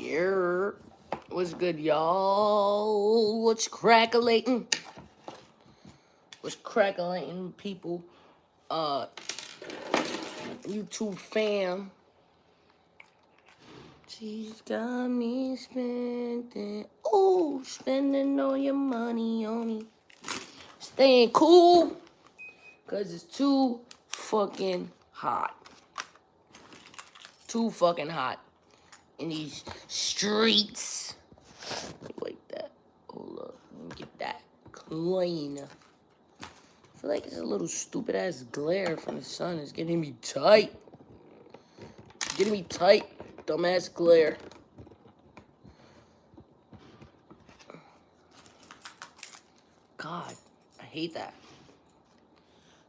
Yeah. What's good, y'all? What's crackling? What's crackling, people? YouTube fam. She's got me spending. Oh, spending all your money on me. Staying cool. Because it's too fucking hot. Too fucking hot in these streets. Like that. Hold up. Let me get that clean. I feel like it's a little stupid ass glare from the sun. It's getting me tight. Getting me tight. Dumbass glare. God, I hate that.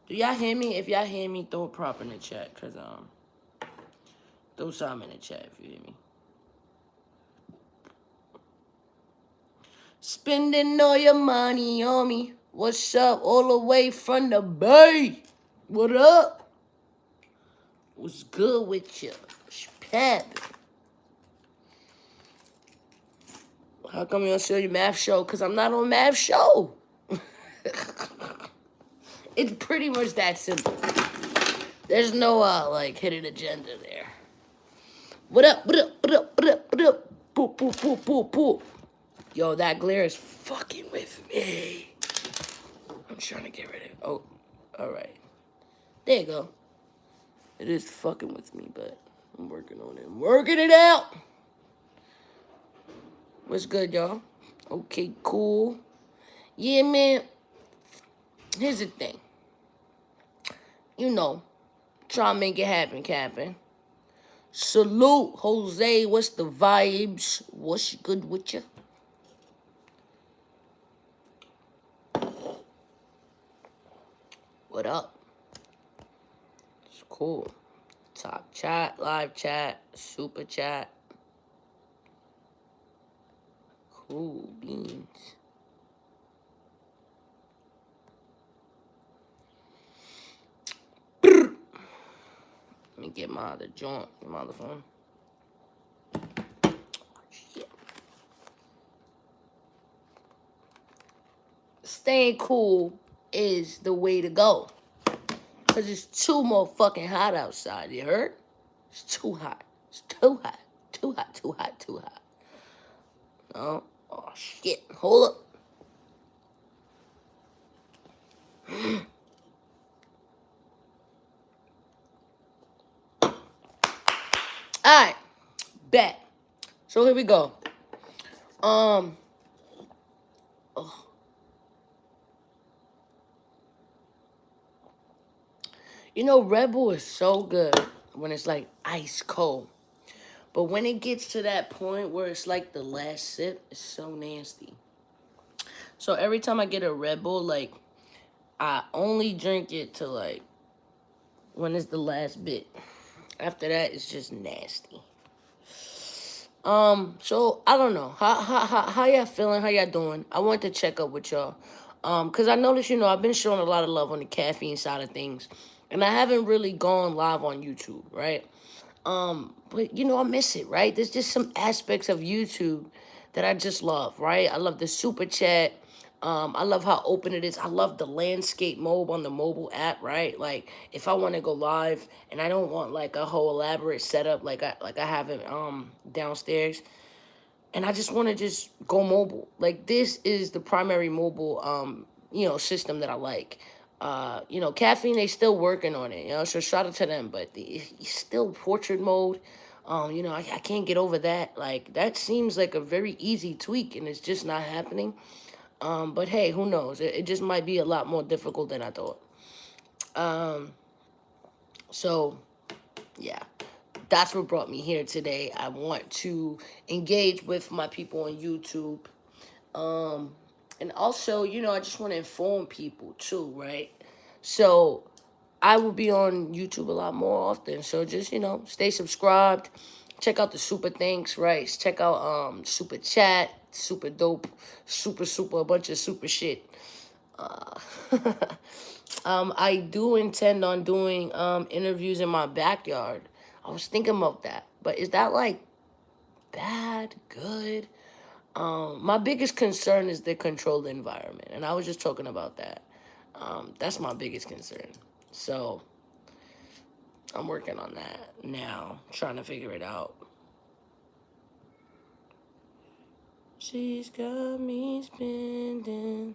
Do y'all hear me? If y'all hear me, throw a prop in the chat. Cause throw something in the chat if you hear me. Spending all your money on me. What's up? All the way from the Bay. What up? What's good with you? Pep. How come you don't see your math show? Because I'm not on math show. It's pretty much that simple. There's no, like, hidden agenda there. What up, what up, what up, what up, what up? Boop, boop, boop, boop, boop. Yo, that glare is fucking with me. I'm trying to get rid of it. Oh, alright. There you go. It is fucking with me, but I'm working on it. I'm working it out. What's good, y'all? Okay, cool. Yeah, man. Here's the thing. You know, try to make it happen, Captain. Salute, Jose. What's the vibes? What's good with you? What up? It's cool. Top chat, live chat, super chat. Cool beans. Let me get my other joint, my other phone. Shit. Staying cool is the way to go. Because it's too more fucking hot outside, you heard? It's too hot. It's too hot. Too hot, too hot, too hot. Oh, oh shit. Hold up. Alright. Bet. So here we go. Oh. You know, Red Bull is so good when it's like ice cold. But when it gets to that point where it's like the last sip, it's so nasty. So every time I get a Red Bull, like, I only drink it to, like, when it's the last bit. After that, it's just nasty. So, I don't know. How y'all feeling? How y'all doing? I wanted to check up with y'all. Because I noticed, you know, I've been showing a lot of love on the caffeine side of things. And I haven't really gone live on YouTube, right? But, you know, I miss it, right? There's just some aspects of YouTube that I just love, right? I love the super chat. I love how open it is. I love the landscape mode on the mobile app, right? Like, if I want to go live and I don't want like a whole elaborate setup like I have it downstairs, and I just want to just go mobile. Like, this is the primary mobile you know, system that I like. You know, caffeine, they still working on it, you know, so shout out to them, but it's still portrait mode. You know, I can't get over that. Like, that seems like a very easy tweak, and it's just not happening. But hey, who knows? It just might be a lot more difficult than I thought. So, yeah, that's what brought me here today. I want to engage with my people on YouTube. And also, you know, I just want to inform people too, right? So, I will be on YouTube a lot more often. So just, you know, stay subscribed. Check out the super thanks, right? Check out super chat, super dope, super a bunch of super shit. I do intend on doing interviews in my backyard. I was thinking about that. But is that like bad? bad, good. My biggest concern is the controlled environment, and I was just talking about that. That's my biggest concern. So I'm working on that now, trying to figure it out. She's got me spending.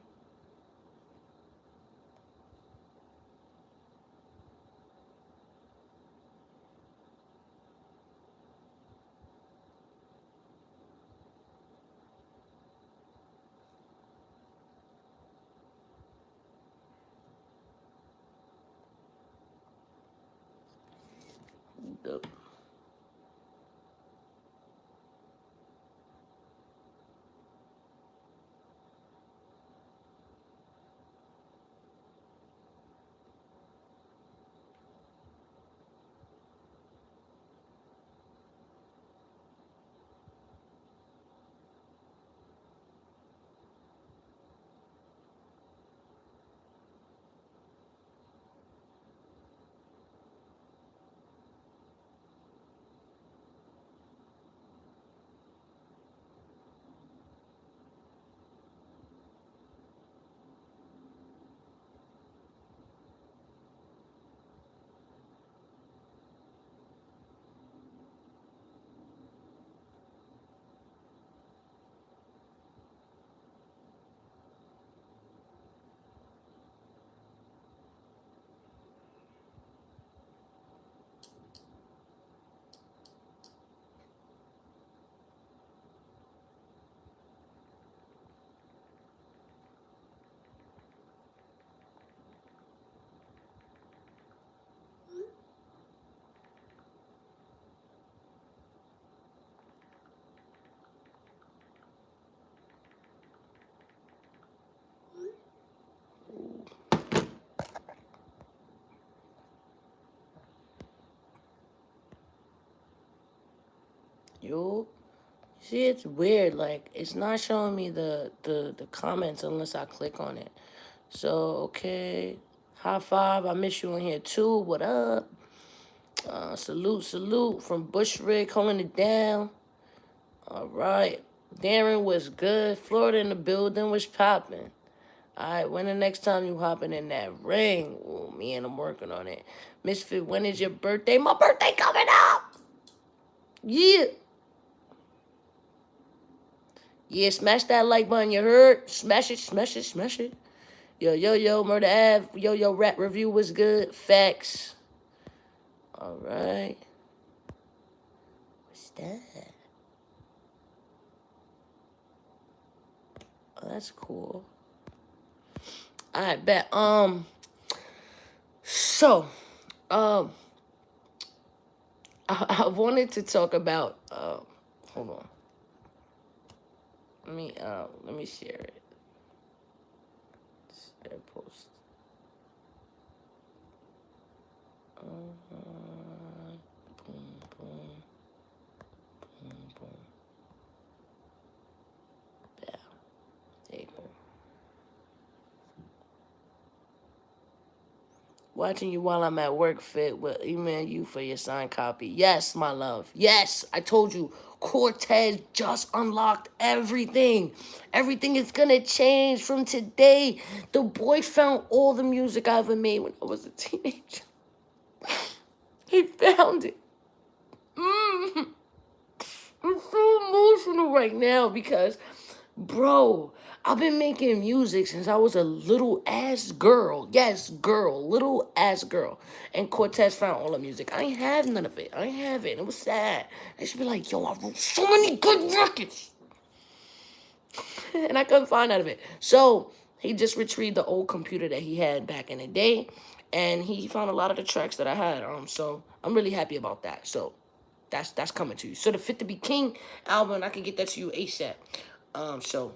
Yo, see, it's weird. Like, it's not showing me the comments unless I click on it. So, okay. High five. I miss you in here too. What up? Salute from Bushwick, holding it down. All right. Darren was good. Florida in the building was popping. All right. When the next time you hopping in that ring? Oh, man, I'm working on it. Ms.Fit, when is your birthday? My birthday coming up. Yeah. Yeah, smash that like button, you heard? Smash it, smash it, smash it. Yo, Murder Ave. Yo, rap review was good. Facts. All right. What's that? Oh, that's cool. All right, bet. So, um, I wanted to talk about. Hold on. Let me share it. Share post. Uh, boom, boom, boom, boom. Yeah, there you go. Watching you while I'm at work, Fit. Will email you for your signed copy. Yes, my love. Yes, I told you. Cortez just unlocked everything. Everything is gonna change from today. The boy found all the music I ever made when I was a teenager. He found it. Mm. I'm so emotional right now because, bro, I've been making music since I was a little ass girl. Yes, girl, little ass girl. And Cortez found all the music. I ain't have none of it. I ain't have it. It was sad. I should be like, yo, I wrote so many good records. And I couldn't find none of it. So he just retrieved the old computer that he had back in the day. And he found a lot of the tracks that I had. So I'm really happy about that. So that's coming to you. So the Fit to Be King album, I can get that to you ASAP. So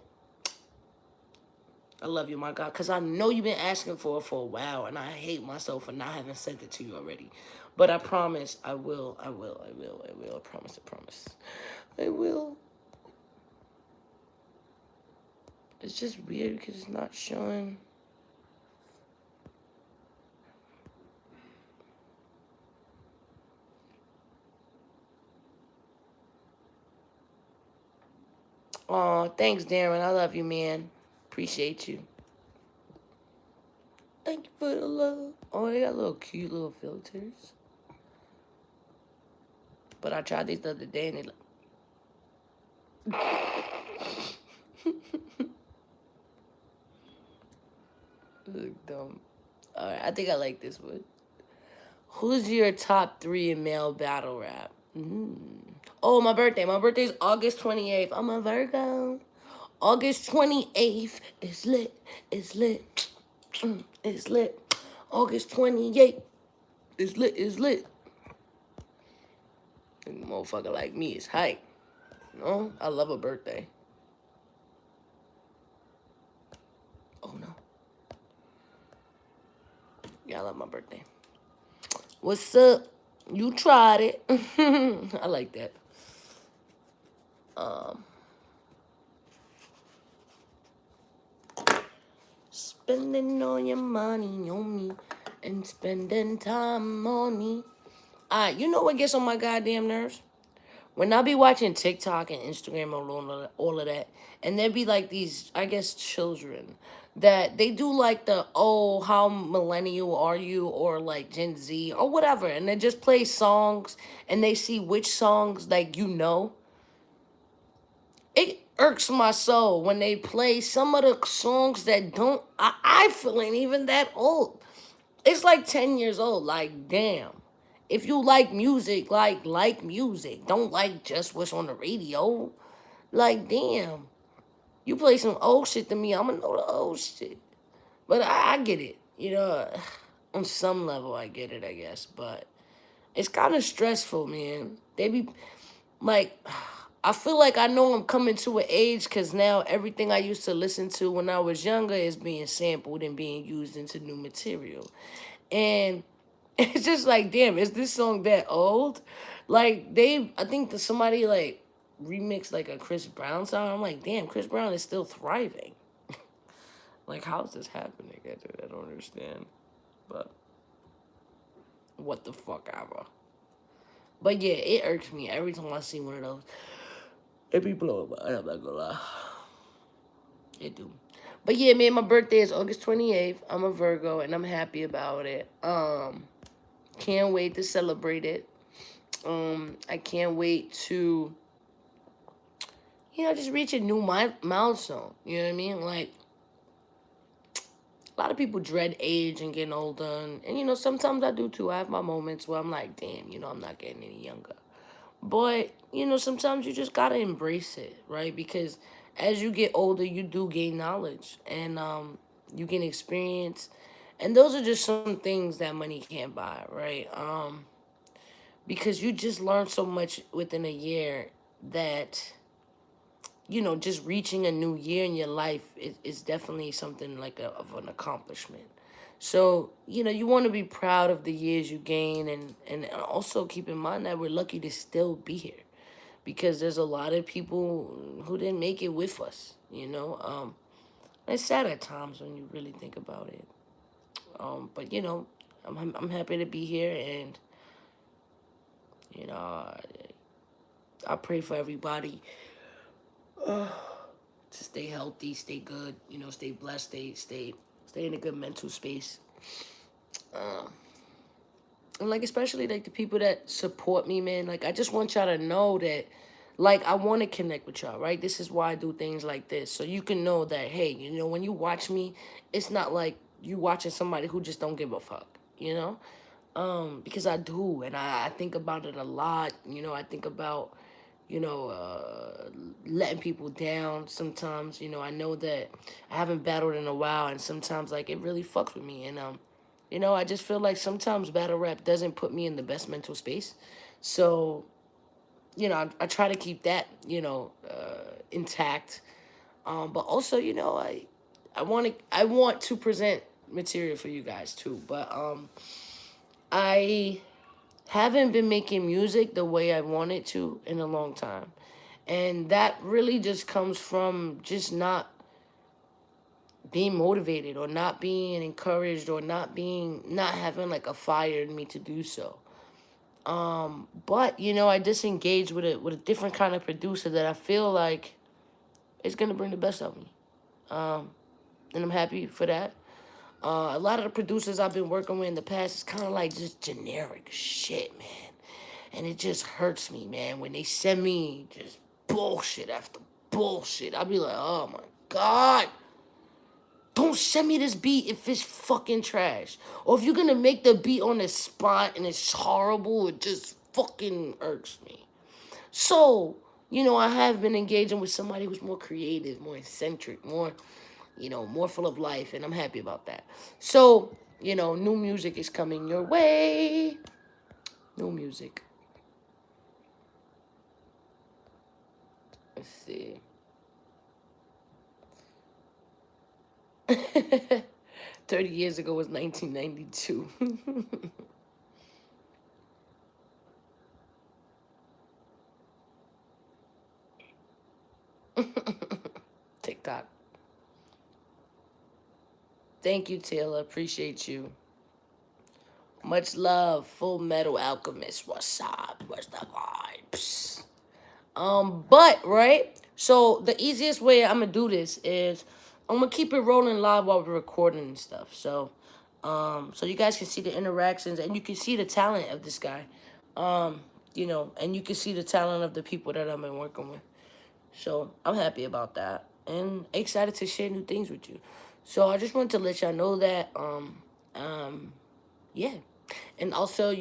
I love you, my God, because I know you've been asking for it for a while, and I hate myself for not having sent it to you already. But I promise I will. I promise, I promise. I will. It's just weird because it's not showing. Oh, thanks, Darren. I love you, man. Appreciate you. Thank you for the love. Oh, they got little cute little filters. But I tried these the other day and they look dumb. Alright, I think I like this one. Who's your top three in male battle rap? Oh, my birthday. My birthday's August 28th. I'm a Virgo. August 28th is lit. It's lit. It's lit. August 28th is lit. Is lit. A motherfucker like me is hype. No, I love a birthday. Oh no. Yeah, I love my birthday. What's up? You tried it. I like that. Spending all your money on me and spending time on me. You know what gets on my goddamn nerves? When I be watching TikTok and Instagram and all of that, and there be like these, I guess, children that they do like the, oh, how millennial are you, or like Gen Z or whatever, and they just play songs and they see which songs like it irks my soul when they play some of the songs that I feel ain't even that old. It's like 10 years old. Like, damn. If you like music, like music. Don't like just what's on the radio. Like, damn. You play some old shit to me, I'ma know the old shit. But I get it. You know, on some level I get it, I guess. But it's kind of stressful, man. They be like, I feel like I know I'm coming to an age because now everything I used to listen to when I was younger is being sampled and being used into new material. And it's just like, damn, is this song that old? Like, I think that somebody like remixed like a Chris Brown song. I'm like, damn, Chris Brown is still thriving. Like, how is this happening? I don't understand. But what the fuck ever. But yeah, it irks me every time I see one of those. It be blowing my, I'm not gonna lie. It do. But yeah, man, my birthday is August 28th. I'm a Virgo and I'm happy about it. Can't wait to celebrate it. I can't wait to, just reach a new milestone. You know what I mean? Like, a lot of people dread age and getting older. And sometimes I do too. I have my moments where I'm like, damn, I'm not getting any younger. But, sometimes you just gotta embrace it, right? Because as you get older, you do gain knowledge and you gain experience. And those are just some things that money can't buy, right? Because you just learn so much within a year that, just reaching a new year in your life is definitely something like of an accomplishment. So, you want to be proud of the years you gain and also keep in mind that we're lucky to still be here because there's a lot of people who didn't make it with us. It's sad at times when you really think about it. But, I'm happy to be here and, you know, I pray for everybody to stay healthy, stay good, stay blessed, stay in a good mental space. And like especially like the people that support me, man. Like I just want y'all to know that like I want to connect with y'all, right? This is why I do things like this. So you can know that hey, when you watch me, it's not like you watching somebody who just don't give a fuck. Because I do and I think about it a lot. I think about letting people down sometimes. I know that I haven't battled in a while, and sometimes like it really fucks with me. And I just feel like sometimes battle rap doesn't put me in the best mental space. So, I try to keep that intact. But also, I want to present material for you guys too. But I haven't been making music the way I wanted to in a long time. And that really just comes from just not being motivated or not being encouraged or not having like a fire in me to do so. But I disengaged with a different kind of producer that I feel like it's gonna bring the best out of me. And I'm happy for that. A lot of the producers I've been working with in the past is kind of like just generic shit, man. And it just hurts me, man, when they send me just bullshit after bullshit. I'll be like, oh my God. Don't send me this beat if it's fucking trash. Or if you're gonna make the beat on the spot and it's horrible, it just fucking irks me. So, I have been engaging with somebody who's more creative, more eccentric, more, more full of life, and I'm happy about that. So, new music is coming your way. New music. Let's see. 30 years ago was 1992. TikTok. Thank you, Taylor. Appreciate you. Much love, Full Metal Alchemist. What's up? What's the vibes? But right. So the easiest way I'm gonna do this is I'm gonna keep it rolling live while we're recording and stuff. So you guys can see the interactions and you can see the talent of this guy. And you can see the talent of the people that I've been working with. So I'm happy about that and excited to share new things with you. So I just wanted to let y'all know that yeah. And also,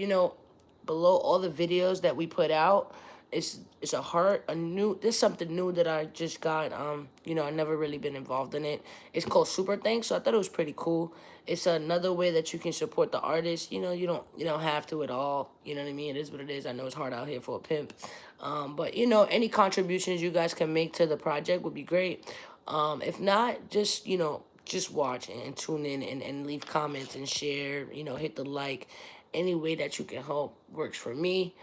below all the videos that we put out, it's a heart, there's something new that I just got. I never really been involved in it. It's called Super Thanks, so I thought it was pretty cool. It's another way that you can support the artist. You don't have to at all. You know what I mean? It is what it is. I know it's hard out here for a pimp. But any contributions you guys can make to the project would be great. If not, just watch and tune in and leave comments and share, hit the like. Any way that you can help works for me.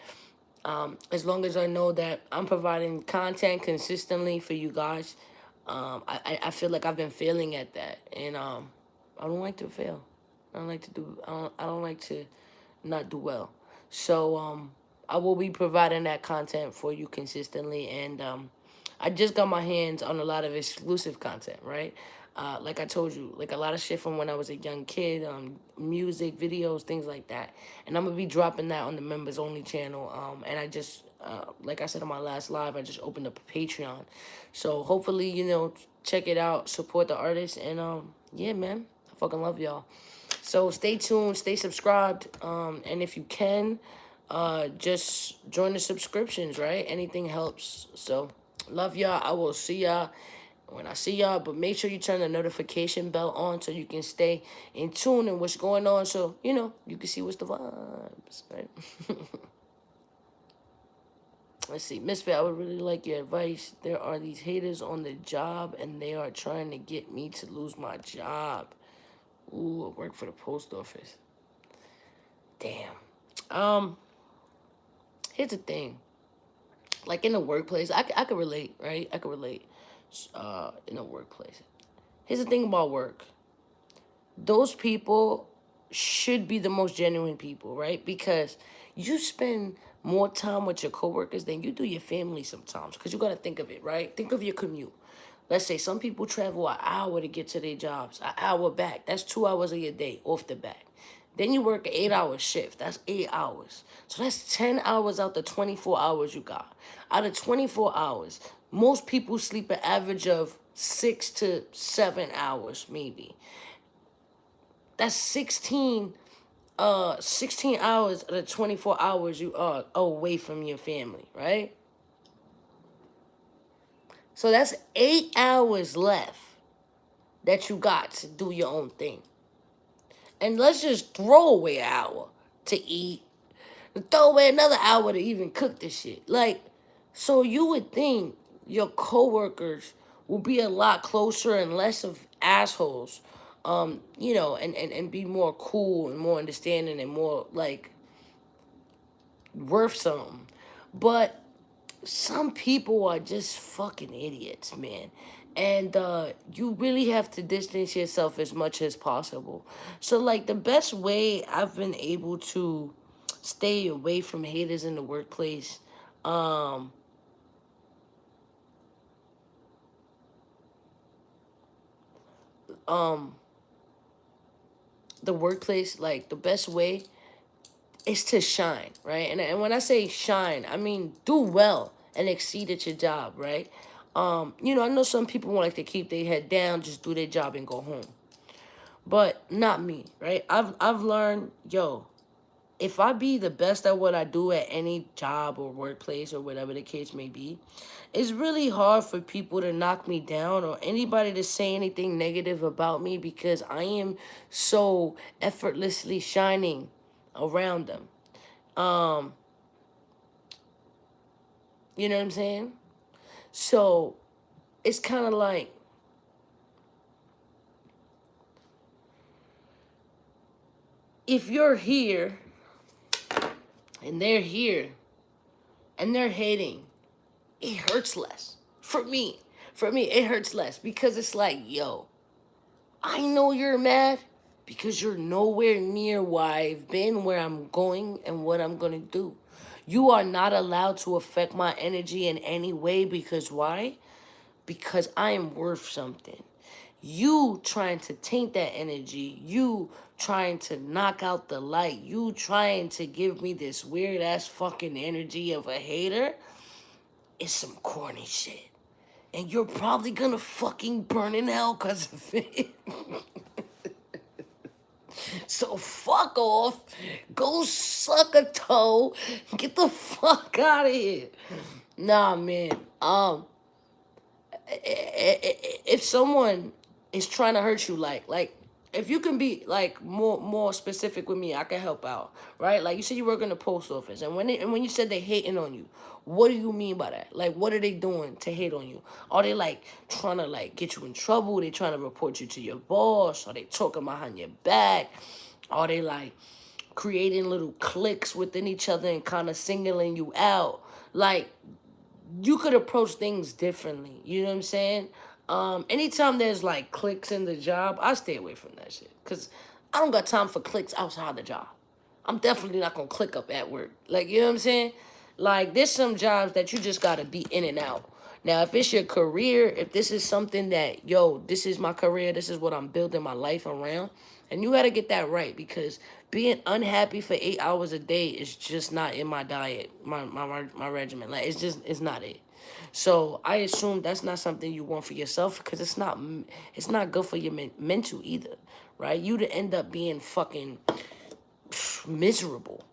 As long as I know that I'm providing content consistently for you guys, I feel like I've been failing at that. And I don't like to fail. I don't like to not do well. So I will be providing that content for you consistently, and I just got my hands on a lot of exclusive content, right? Like I told you, like a lot of shit from when I was a young kid, music, videos, things like that. And I'm gonna be dropping that on the members only channel. And I just, like I said on my last live, I just opened up a Patreon. So hopefully, check it out, support the artist, and yeah, man, I fucking love y'all. So stay tuned, stay subscribed, and if you can, just join the subscriptions, right? Anything helps. So love y'all. I will see y'all when I see y'all, but make sure you turn the notification bell on so you can stay in tune and what's going on, so you can see what's the vibes, right? Let's see, Ms.Fit, I would really like your advice. There are these haters on the job and they are trying to get me to lose my job. Ooh, I work for the post office. Damn. Here's the thing. Like in the workplace, I could relate, right? I could relate. In the workplace. Here's the thing about work. Those people should be the most genuine people, right? Because you spend more time with your coworkers than you do your family sometimes. Because you got to think of it, right? Think of your commute. Let's say some people travel an hour to get to their jobs, an hour back. That's 2 hours of your day off the back. Then you work an 8 hour shift. That's 8 hours. So that's 10 hours out the 24 hours you got. Out of 24 hours, most people sleep an average of 6 to 7 hours, maybe. That's 16 hours of the 24 hours you are away from your family, right? So that's 8 hours left that you got to do your own thing. And let's just throw away an hour to eat, and throw away another hour to even cook this shit. Like, so you would think your coworkers will be a lot closer and less of assholes, and be more cool and more understanding and more like worth something. But some people are just fucking idiots, man. And you really have to distance yourself as much as possible. So, like, the best way I've been able to stay away from haters in the workplace, um, um the workplace, like the best way is to shine, right? And when I say shine, I mean do well and exceed at your job, right? I know some people want like to keep their head down, just do their job and go home. But not me, right? I've learned, yo, if I be the best at what I do at any job or workplace or whatever the case may be, it's really hard for people to knock me down or anybody to say anything negative about me because I am so effortlessly shining around them. Um, you know what I'm saying? So it's kind of like if you're here and they're here and they're hating, it hurts less. For me, it hurts less because it's like, yo, I know you're mad because you're nowhere near where I've been, where I'm going, and what I'm going to do. You are not allowed to affect my energy in any way because why? Because I am worth something. You trying to taint that energy, you trying to knock out the light, you trying to give me this weird ass fucking energy of a hater is some corny shit. And you're probably gonna fucking burn in hell because of it. So fuck off. Go suck a toe. Get the fuck out of here. Nah, man. If someone is trying to hurt you, like if you can be like more specific with me, I can help out, right? Like you said, you work in the post office, and when you said they hating on you, what do you mean by that? Like, what are they doing to hate on you? Are they like trying to like get you in trouble? They trying to report you to your boss? Are they talking behind your back? Are they like creating little cliques within each other and kind of singling you out? Like, you could approach things differently. You know what I'm saying? Anytime there's like clicks in the job, I stay away from that shit. Cause I don't got time for clicks outside the job. I'm definitely not gonna click up at work. Like, you know what I'm saying? Like, there's some jobs that you just gotta be in and out. Now, if it's your career, if this is something that, yo, this is my career, this is what I'm building my life around, and you gotta get that right because being unhappy for 8 hours a day is just not in my diet, my regimen. Like, it's not it. So I assume that's not something you want for yourself because it's not good for your mental either, right? You'd end up being fucking miserable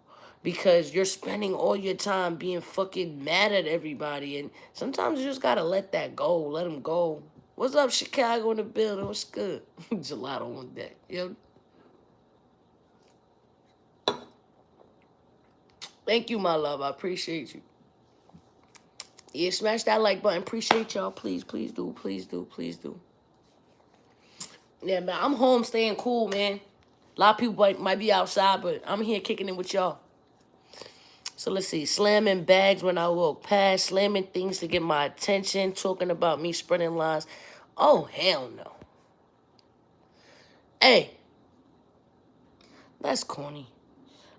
because you're spending all your time being fucking mad at everybody, and sometimes you just gotta let that go, let them go. What's up, Chicago in the building? What's good? Gelato on deck. Yo, thank you, my love. I appreciate you. Yeah, smash that like button. Appreciate y'all. Please, please do, please do, please do. Yeah, man, I'm home staying cool, man. A lot of people might be outside, but I'm here kicking it with y'all. So let's see. Slamming bags when I walk past, slamming things to get my attention, talking about me spreading lies. Oh, hell no. Hey, that's corny.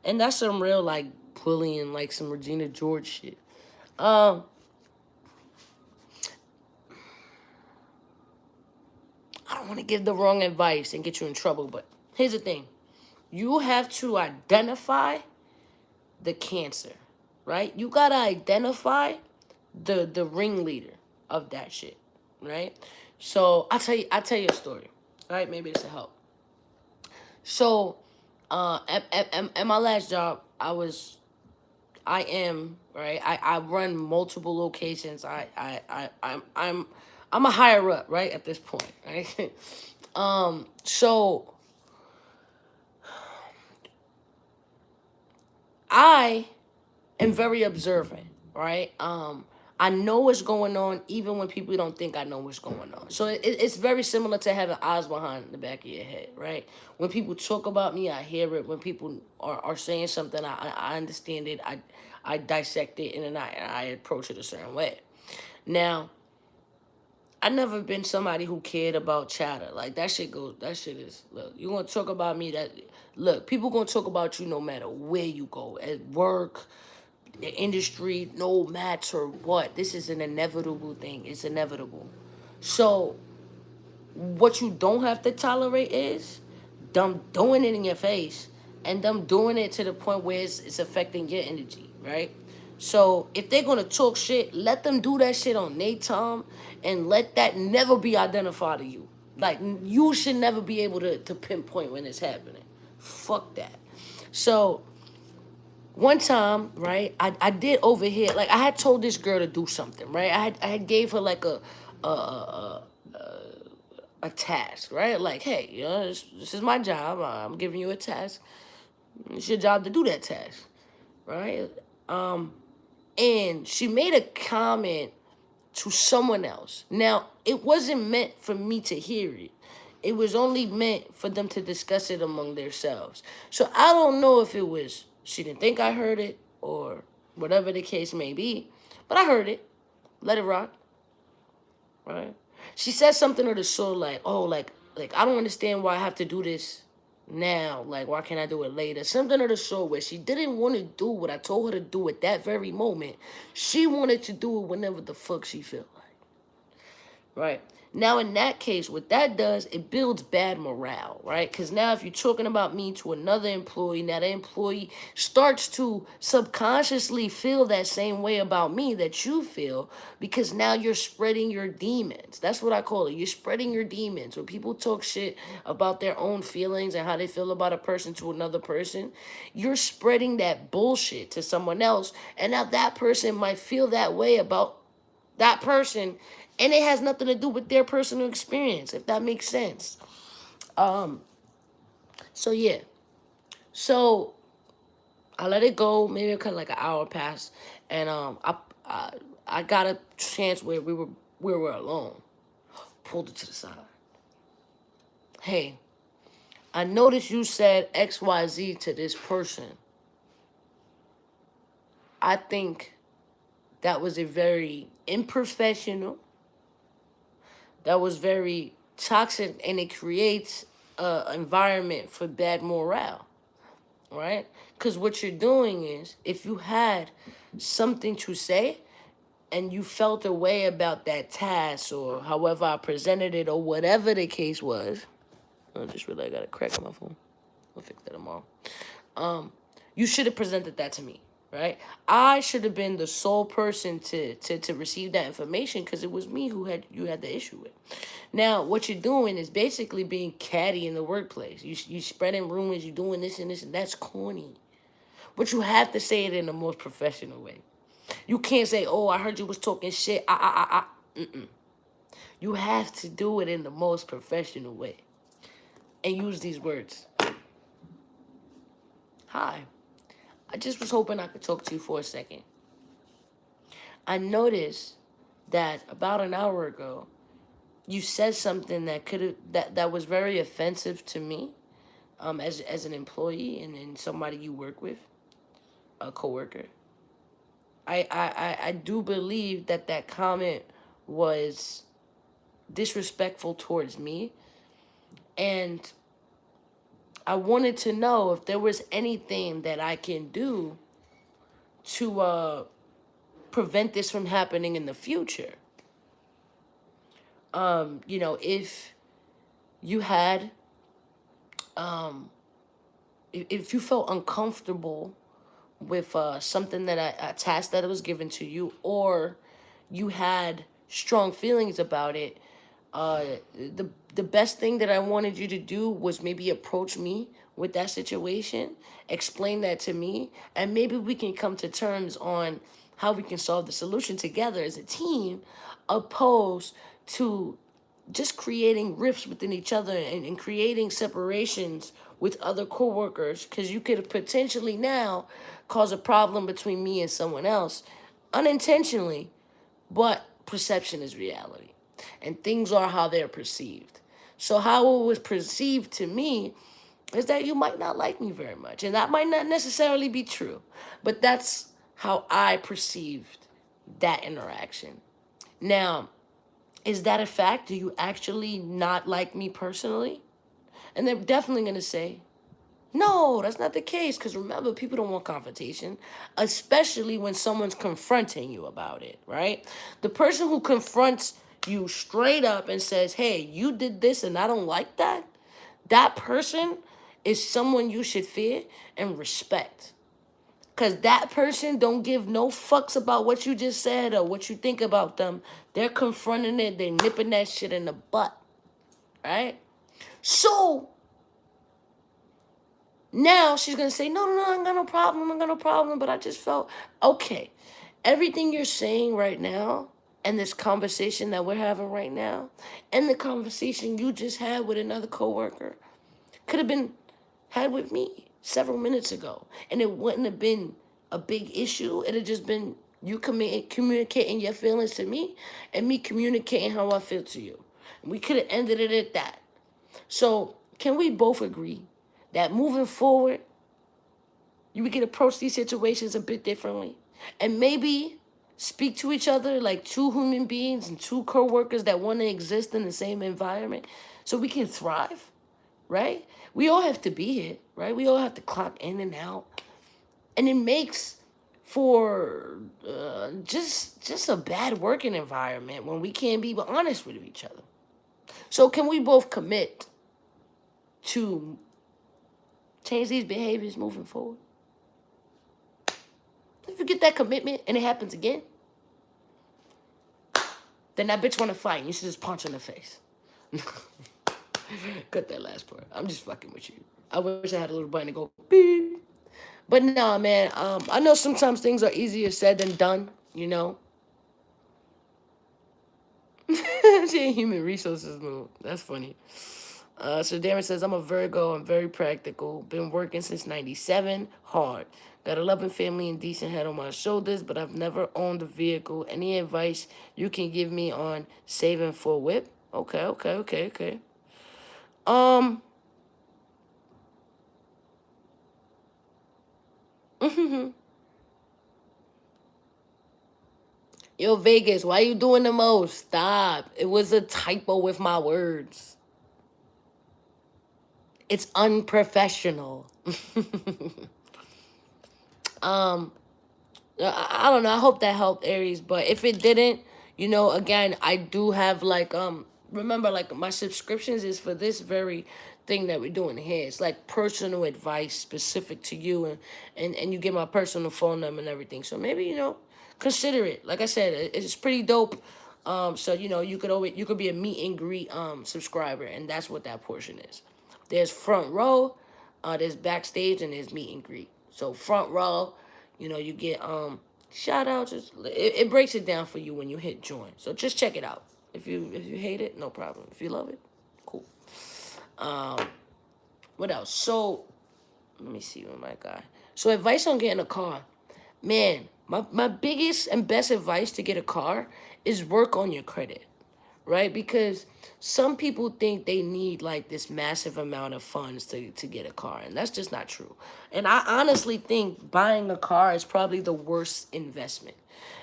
And that's some real, like, bullying, like some Regina George shit. Um, I don't want to give the wrong advice and get you in trouble, but here's the thing. You have to identify the cancer, right? You gotta identify the ringleader of that shit, right? So I tell you a story, right? Maybe this will help. So, at my last job, I am right. I run multiple locations. I'm a higher up, right, at this point, right? So I am very observant, right? I know what's going on even when people don't think I know what's going on. So it's very similar to having eyes behind the back of your head, right? When people talk about me, I hear it. When people are saying something, I understand it. I dissect it and then I approach it a certain way. Now, I never been somebody who cared about chatter. Like that shit is, look, you gonna talk about me look, people gonna talk about you no matter where you go, at work, the industry, no matter what. This is an inevitable thing. It's inevitable. So What you don't have to tolerate is them doing it in your face and them doing it to the point where it's affecting your energy, right? So if they're gonna talk shit, let them do that shit on their time and let that never be identified to you. Like you should never be able to pinpoint when it's happening. Fuck that. So one time, right, I did overhear, like I had told this girl to do something, right? I had gave her like a task, right? Like, hey, this is my job. I'm giving you a task. It's your job to do that task, right? And she made a comment to someone else. Now, it wasn't meant for me to hear it. It was only meant for them to discuss it among themselves. So I don't know if it was she didn't think I heard it or whatever the case may be, but I heard it. Let it rock, right? She said something of the sort like, "Oh, like I don't understand why I have to do this now. Like, why can't I do it later?" Something of the sort where she didn't want to do what I told her to do at that very moment. She wanted to do it whenever the fuck she felt like. Right. Now, in that case, what that does, it builds bad morale, right? Because now if you're talking about me to another employee, now the employee starts to subconsciously feel that same way about me that you feel because now you're spreading your demons. That's what I call it. You're spreading your demons. When people talk shit about their own feelings and how they feel about a person to another person, you're spreading that bullshit to someone else. And now that person might feel that way about that person, and it has nothing to do with their personal experience, if that makes sense. So yeah, so I let it go. Maybe it kind of like an hour passed, and I I got a chance where we were alone. Pulled it to the side. Hey, I noticed you said XYZ to this person. I think that was a very unprofessional, that was very toxic, and it creates an environment for bad morale, right? Because what you're doing is, if you had something to say and you felt a way about that task or however I presented it or whatever the case was, I just realized I got a crack on my phone. I'll fix that tomorrow. You should have presented that to me, right? I should have been the sole person to receive that information because it was me who had you had the issue with. Now, what you're doing is basically being catty in the workplace. You spreading rumors, you doing this, and that's corny. But you have to say it in the most professional way. You can't say, "Oh, I heard you was talking shit." You have to do it in the most professional way and use these words. Hi, I just was hoping I could talk to you for a second. I noticed that about an hour ago, you said something that could have that was very offensive to me, as an employee and somebody you work with, a coworker. I do believe that comment was disrespectful towards me, and I wanted to know if there was anything that I can do to prevent this from happening in the future. If you had, if you felt uncomfortable with something that a task that was given to you, or you had strong feelings about it, uh, the best thing that I wanted you to do was maybe approach me with that situation, explain that to me, and maybe we can come to terms on how we can solve the solution together as a team, opposed to just creating rifts within each other and creating separations with other coworkers, because you could potentially now cause a problem between me and someone else unintentionally, but perception is reality and things are how they're perceived. So how it was perceived to me is that you might not like me very much, and that might not necessarily be true, but that's how I perceived that interaction. Now, is that a fact? Do you actually not like me personally? And they're definitely going to say, no, that's not the case. Because remember, people don't want confrontation, especially when someone's confronting you about it, right? The person who confronts you straight up and says, hey, you did this and I don't like that, that person is someone you should fear and respect. Because that person don't give no fucks about what you just said or what you think about them. They're confronting it. They're nipping that shit in the butt. Right? So, now she's going to say, no, no, no, I ain't got no problem. I ain't got no problem. But I just felt, okay. Everything you're saying right now and this conversation that we're having right now and the conversation you just had with another coworker could have been had with me several minutes ago, and it wouldn't have been a big issue. It had just been you communicating your feelings to me and me communicating how I feel to you. And we could have ended it at that. So can we both agree that moving forward, we can approach these situations a bit differently and maybe speak to each other like two human beings and two co-workers that want to exist in the same environment so we can thrive, right? We all have to be here, right? We all have to clock in and out. And it makes for just a bad working environment when we can't be honest with each other. So can we both commit to change these behaviors moving forward? If you get that commitment and it happens again, then that bitch want to fight. You should just punch her in the face. Cut that last part. I'm just fucking with you. I wish I had a little button to go beep. But nah, man. I know sometimes things are easier said than done. You know. Human resources move. That's funny. So Darren says, I'm a Virgo. I'm very practical. Been working since 97. Hard. Got a loving family and decent head on my shoulders, but I've never owned a vehicle. Any advice you can give me on saving for a whip? Okay. Um, Yo, Vegas, why you doing the most? Stop. It was a typo with my words. It's unprofessional. um, I don't know. I hope that helped Aries, but if it didn't, again, I do have like remember like my subscriptions is for this very thing that we're doing here. It's like personal advice specific to you and you get my personal phone number and everything. So maybe, consider it. Like I said, it's pretty dope. So you could be a meet and greet subscriber, and that's what that portion is. There's front row, there's backstage, and there's meet and greet. So front row, you get shout outs. It breaks it down for you when you hit join. So just check it out. If you hate it, no problem. If you love it, cool. Um, what else? So let me see what my guy. So advice on getting a car. Man, my biggest and best advice to get a car is work on your credit, right? Because some people think they need like this massive amount of funds to get a car, and that's just not true. And I honestly think buying a car is probably the worst investment.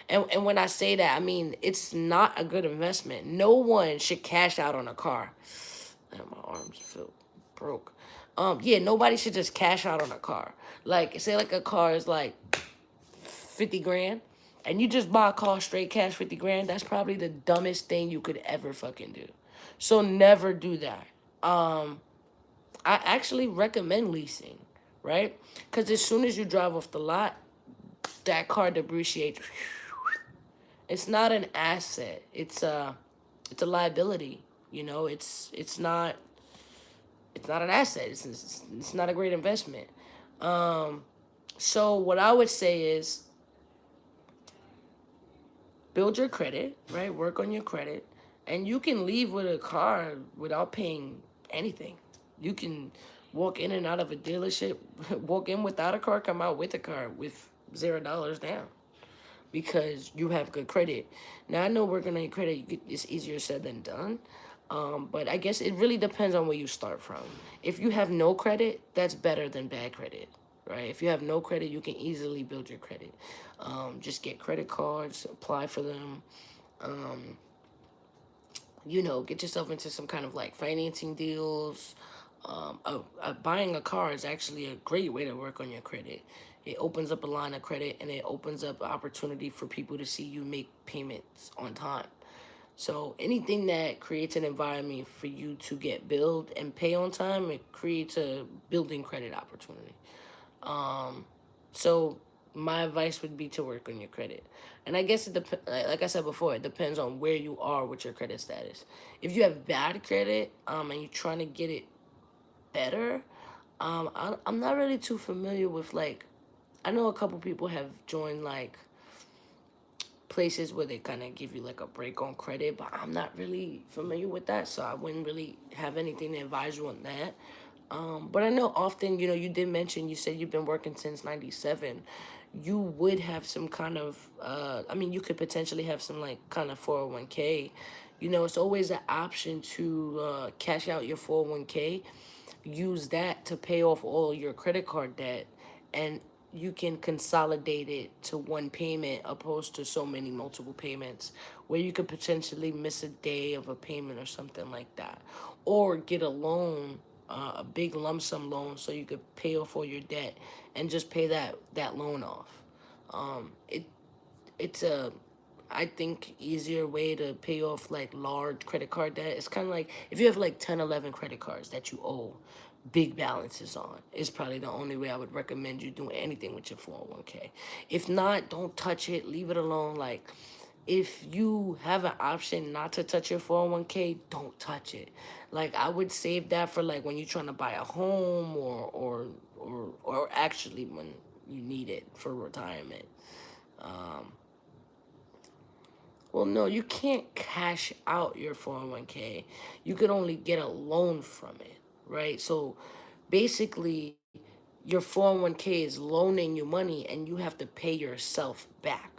And when I say that, I mean it's not a good investment. No one should cash out on a car. And my arms feel broke. Yeah, nobody should just cash out on a car. Like, say like a car is like 50 grand and you just buy a car straight cash 50 grand, that's probably the dumbest thing you could ever fucking do. So never do that. I actually recommend leasing, right? Because as soon as you drive off the lot, that car depreciates. It's not an asset. It's a liability. It's not an asset. It's not a great investment. So what I would say is build your credit, right? Work on your credit, and you can leave with a car without paying anything. You can walk in and out of a dealership, walk in without a car, come out with a car with $0 down because you have good credit. Now I know working on your credit is easier said than done. But I guess it really depends on where you start from. If you have no credit, that's better than bad credit, right? If you have no credit, you can easily build your credit. Just get credit cards, apply for them. Get yourself into some kind of like financing deals. Buying a car is actually a great way to work on your credit. It opens up a line of credit and it opens up an opportunity for people to see you make payments on time. So anything that creates an environment for you to get billed and pay on time, it creates a building credit opportunity. So my advice would be to work on your credit. And I guess like I said before, it depends on where you are with your credit status. If you have bad credit, and you're trying to get it better, I'm not really too familiar with, like, I know a couple people have joined like places where they kind of give you like a break on credit, but I'm not really familiar with that, so I wouldn't really have anything to advise you on that. But I know often, you did mention, you said you've been working since 97. You would have some kind of, I mean, you could potentially have some like kind of 401k. It's always an option to cash out your 401k, use that to pay off all your credit card debt, and you can consolidate it to one payment opposed to so many multiple payments where you could potentially miss a day of a payment or something like that, or get a loan, a big lump sum loan, so you could pay off all your debt and just pay that loan off. It's a, I think, easier way to pay off like large credit card debt. It's kind of like if you have like 10, 11 credit cards that you owe big balances on, it's probably the only way I would recommend you doing anything with your 401k. If not, don't touch it, leave it alone. Like, if you have an option not to touch your 401k, don't touch it. Like, I would save that for like when you're trying to buy a home, or actually when you need it for retirement. Well, no, you can't cash out your 401k. You can only get a loan from it, right? So basically, your 401k is loaning you money and you have to pay yourself back.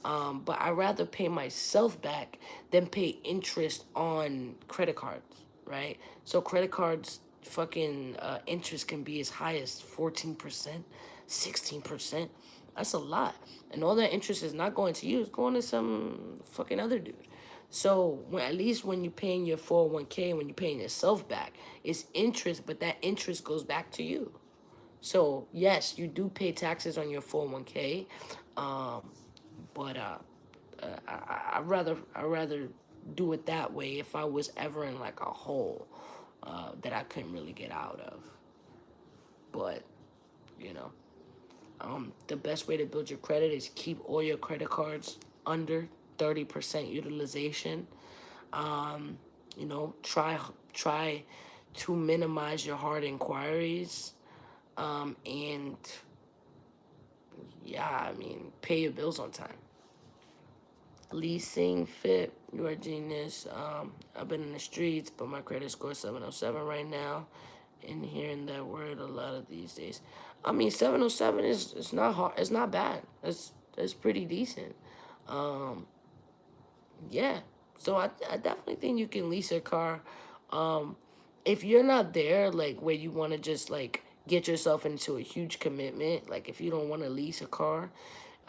But I'd rather pay myself back than pay interest on credit cards, right? So credit cards, fucking interest can be as high as 14%, 16%. That's a lot. And all that interest is not going to you, it's going to some fucking other dude. So at least when you're paying your 401k, when you're paying yourself back, it's interest, but that interest goes back to you. So yes, you do pay taxes on your 401k, but I rather do it that way if I was ever in like a hole that I couldn't really get out of. But you know, the best way to build your credit is keep all your credit cards under 30% utilization. Try to minimize your hard inquiries, and yeah, I mean, pay your bills on time. Leasing fit, you're a genius. I've been in the streets, but my credit score is 707 right now. And hearing that word a lot of these days. I mean, 707 is, it's not hard. It's not bad. It's pretty decent. Um, yeah. So I definitely think you can lease a car. Um, if you're not there, like where you want to just like get yourself into a huge commitment, like if you don't want to lease a car,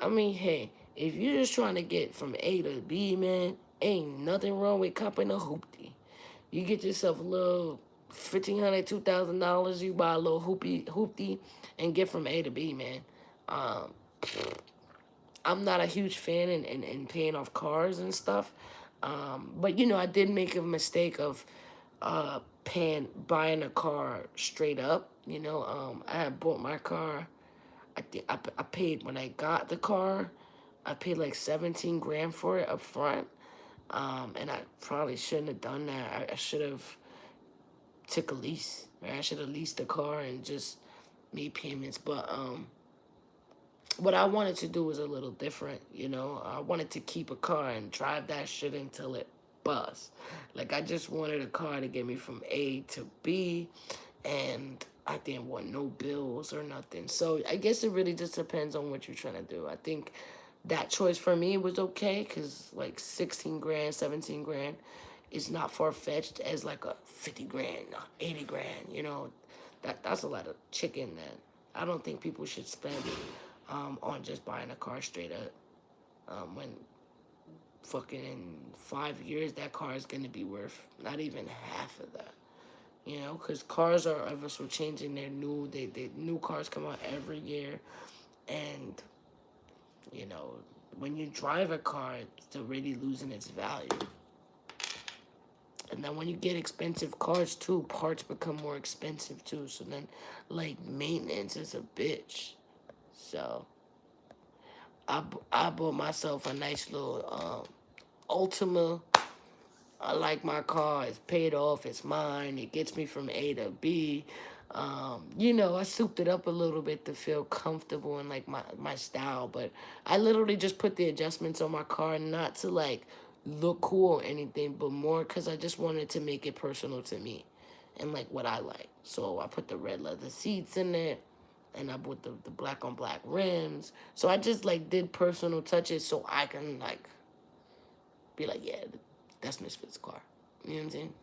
I mean, hey, if you're just trying to get from A to B, man, ain't nothing wrong with copping a hoopty. You get yourself a little $1,500, $2,000. You buy a little hoopty, and get from A to B, man. Um, I'm not a huge fan in paying off cars and stuff. But I did make a mistake of buying a car straight up. I had bought my car. I paid when I got the car. I paid like 17 grand for it up front. And I probably shouldn't have done that. I should have took a lease. Right? I should have leased the car and just made payments. But what I wanted to do was a little different. I wanted to keep a car and drive that shit until it busts. Like, I just wanted a car to get me from A to B, and I didn't want no bills or nothing. So I guess it really just depends on what you're trying to do. I think that choice for me was okay, because like 16 grand, 17 grand is not far-fetched as like a 50 grand, 80 grand, that's a lot of chicken that I don't think people should spend on just buying a car straight up, when fucking in 5 years that car is going to be worth not even half of that. Because cars are ever so changing. They new cars come out every year, and you know when you drive a car, it's already losing its value. And then when you get expensive cars too, parts become more expensive too. So then, like, maintenance is a bitch. So I bought myself a nice little Ultima. I like my car. It's paid off. It's mine. It gets me from A to B. I souped it up a little bit to feel comfortable and like my style. But I literally just put the adjustments on my car, not to like look cool or anything, but more because I just wanted to make it personal to me and like what I like. So I put the red leather seats in there, and I bought the black on black rims. So I just like did personal touches so I can like be like, yeah, that's Misfit's car. You know what I'm saying?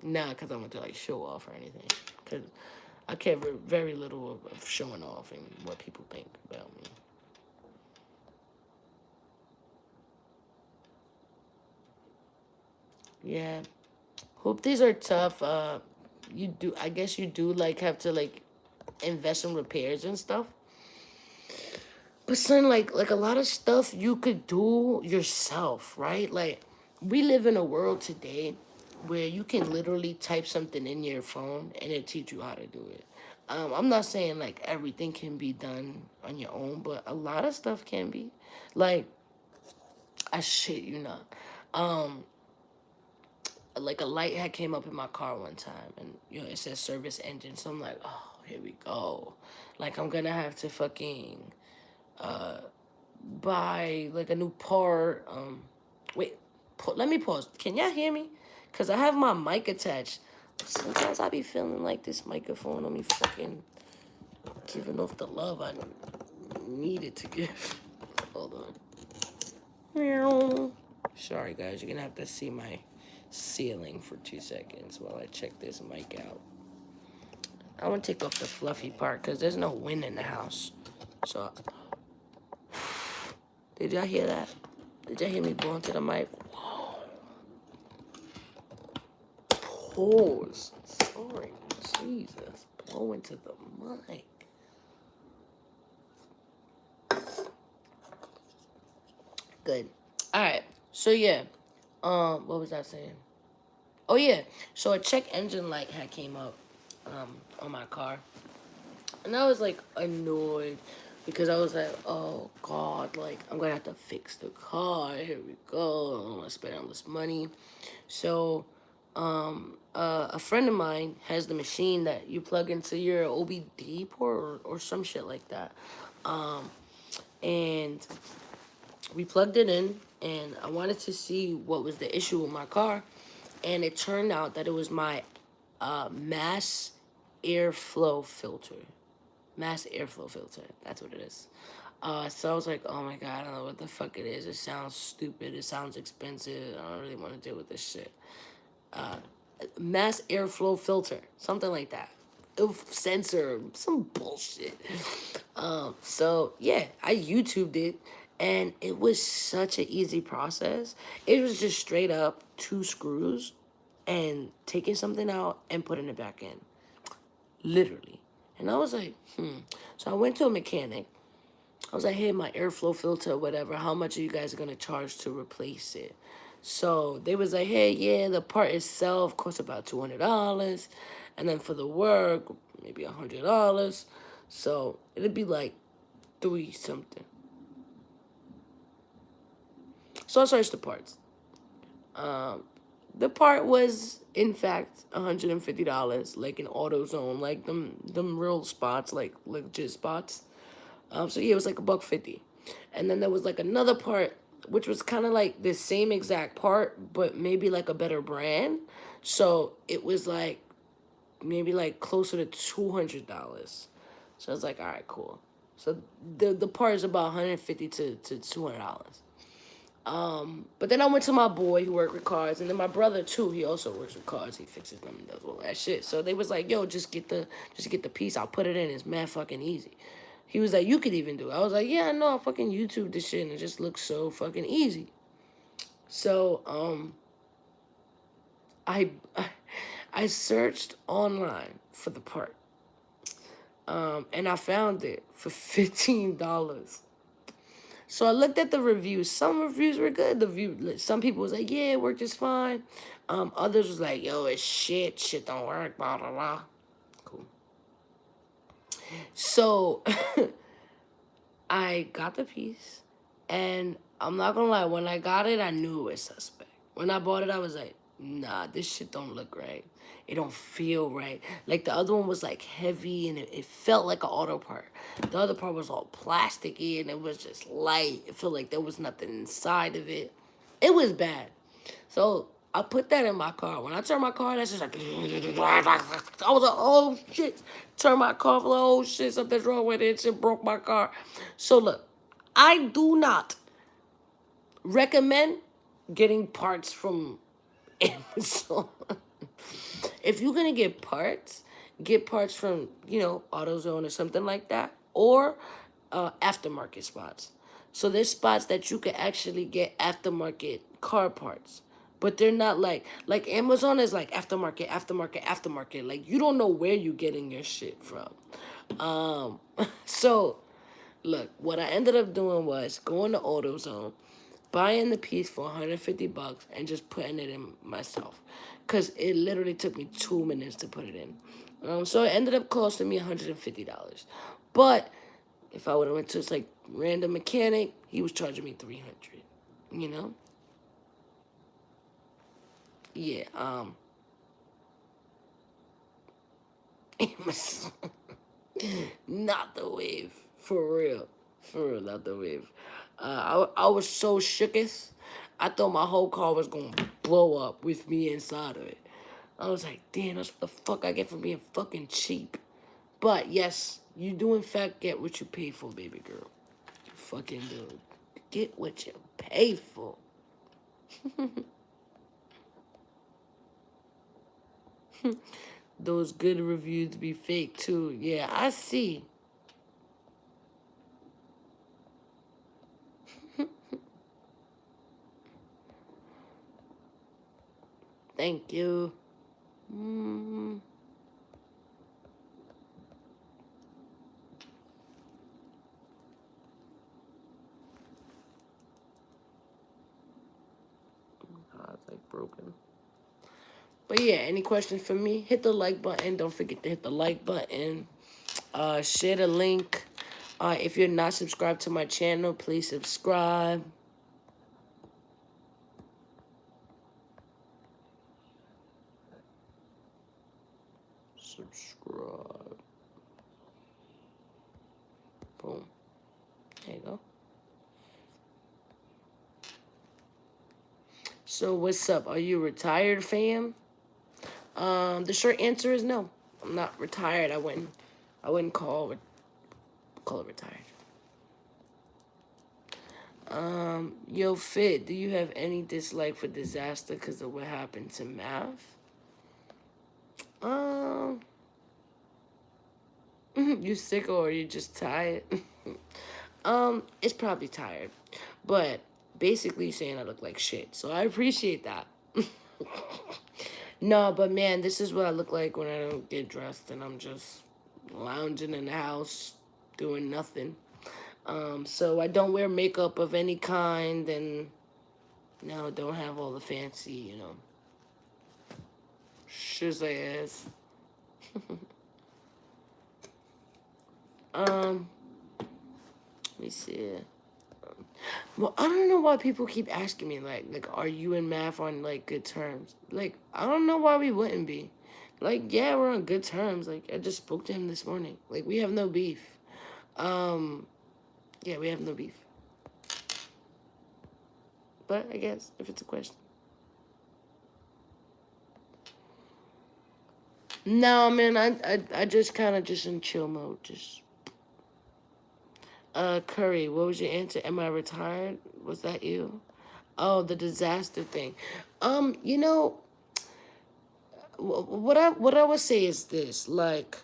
Not because I want to like show off or anything. Because I care very little of showing off and what people think about me. Yeah. Hope these are tough. I guess you do like have to like invest in repairs and stuff. But son, like a lot of stuff you could do yourself, right? Like we live in a world today where you can literally type something in your phone and it teach you how to do it. I'm not saying like everything can be done on your own, but a lot of stuff can be. Like I shit you not. Um, like a light had came up in my car one time, and it says service engine. So I'm like, oh, here we go. Like I'm gonna have to fucking buy like a new part. Wait, let me pause. Can y'all hear me? Cause I have my mic attached. Sometimes I be feeling like this microphone on me fucking giving off the love I needed to give. Hold on. Meow. Sorry guys, you're gonna have to see my ceiling for 2 seconds while I check this mic out. I want to take off the fluffy part because there's no wind in the house. So, did y'all hear that? Did y'all hear me blowing to the mic? Pause. Sorry, Jesus. Blowing to the mic. Good. All right. So yeah. What was I saying? Oh yeah. So a check engine light had came up, on my car, and I was like annoyed because I was like, oh God, like I'm gonna have to fix the car. Here we go. I don't want to spend all this money. So, a friend of mine has the machine that you plug into your OBD port or some shit like that. And we plugged it in, and I wanted to see what was the issue with my car, and it turned out that it was my mass airflow filter. Mass airflow filter. That's what it is. So I was like, oh my God, I don't know what the fuck it is. It sounds stupid. It sounds expensive. I don't really want to deal with this shit. Mass airflow filter. Something like that. Sensor. Some bullshit. So yeah, I YouTubed it. And it was such an easy process. It was just straight up 2 screws and taking something out and putting it back in. Literally. And I was like, So I went to a mechanic. I was like, hey, my airflow filter, whatever, how much are you guys going to charge to replace it? So they was like, hey, yeah, the part itself costs about $200. And then for the work, maybe $100. So it'd be like 3 something. So I searched the parts. The part was, in fact, $150, like an AutoZone, like them real spots, like legit spots. So yeah, it was like $150, and then there was like another part which was kind of like the same exact part, but maybe like a better brand. So it was like maybe like closer to $200. So I was like, all right, cool. So the part is about $150 to $200. But then I went to my boy who worked with cars, and then my brother too. He also works with cars. He fixes them and does all that shit. So they was like, "Yo, just get the piece. I'll put it in. It's mad fucking easy." He was like, "You could even do it." I was like, "Yeah, I know. I fucking YouTube this shit, and it just looks so fucking easy." So I I searched online for the part, and I found it for $15. So I looked at the reviews. Some reviews were good. Some people was like, yeah, it worked just fine. Others was like, yo, it's shit. Shit don't work. Blah blah blah. Cool. So I got the piece, and I'm not gonna lie. When I got it, I knew it was suspect. When I bought it, I was like, nah, this shit don't look right. It don't feel right. Like the other one was like heavy and it felt like an auto part. The other part was all plasticky and it was just light. It felt like there was nothing inside of it. It was bad. So I put that in my car. When I turned my car, that's just like I was like, oh shit. Turn my car off, like, oh shit, something's wrong with it. Shit broke my car. So look, I do not recommend getting parts from Amazon. If you're gonna get parts from, AutoZone or something like that, or aftermarket spots. So there's spots that you can actually get aftermarket car parts, but they're not like Amazon is like aftermarket, aftermarket, aftermarket. Like you don't know where you're getting your shit from. So look, what I ended up doing was going to AutoZone, buying the piece for 150 bucks and just putting it in myself, because it literally took me 2 minutes to put it in. So it ended up costing me $150. But if I would have went to like random mechanic, he was charging me 300. You know? Yeah. It was not the wave, for real, not the wave. I was so shooketh. I thought my whole car was gonna blow up with me inside of it. I was like, damn, that's what the fuck I get for being fucking cheap. But yes, you do in fact get what you pay for, baby girl. You fucking do. Get what you pay for. Those good reviews be fake too. Yeah, I see. Thank you. Mm. Oh, it's like broken. But yeah, any questions for me? Hit the like button. Don't forget to hit the like button. Share the link. If you're not subscribed to my channel, please subscribe. Subscribe. Boom. There you go. So what's up? Are you retired, fam? The short answer is no. I'm not retired. I wouldn't call it retired. Yo, Fit, do you have any dislike for disaster because of what happened to Math? Um, you sick or are you just tired? It's probably tired, but basically saying I look like shit, so I appreciate that. No, but man, this is what I look like when I don't get dressed and I'm just lounging in the house doing nothing. So I don't wear makeup of any kind and no, don't have all the fancy, shoes I ass. Um, let me see. Well, I don't know why people keep asking me like, are you and Math on like good terms? Like, I don't know why we wouldn't be. Like, yeah, we're on good terms. Like, I just spoke to him this morning. Like, we have no beef. Um, yeah, we have no beef. But I guess if it's a question. No, man, I just kind of just in chill mode. Just Curry, what was your answer? Am I retired? Was that you? Oh, the disaster thing. You know, what I would say is this, like